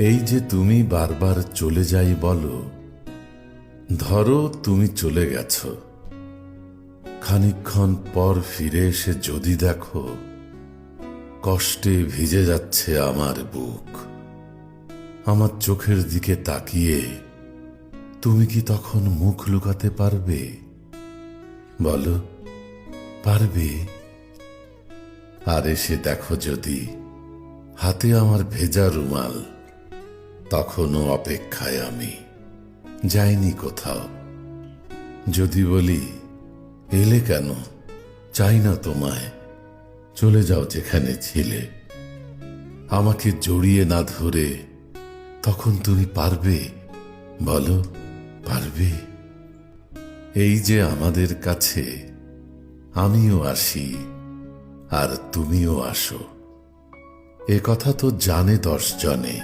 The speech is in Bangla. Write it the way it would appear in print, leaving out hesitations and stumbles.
এই যে তুমি বারবার চলে যাই বলো, ধরো তুমি চলে গেছ, খানিকক্ষণ পর ফিরে এসে যদি দেখো কষ্টে ভিজে যাচ্ছে আমার বুক, আমার চোখের দিকে তাকিয়ে তুমি কি তখন মুখ লুকাতে পারবে? বলো, পারবে? আর এসে দেখো যদি হাতে আমার ভেজা রুমাল, তখনও অপেক্ষায় আমি, যাইনি কোথাও। যদি বলি এলে কেন, চাই না তোমায়, চলে যাও যেখানে ছিলে, আমাকে জড়িয়ে না ধরে তখন তুমি পারবে? বলো, পারবে? এই যে আমাদের কাছে আমিও আসি আর তুমিও আসো, এ কথা তো জানে 10 জনে।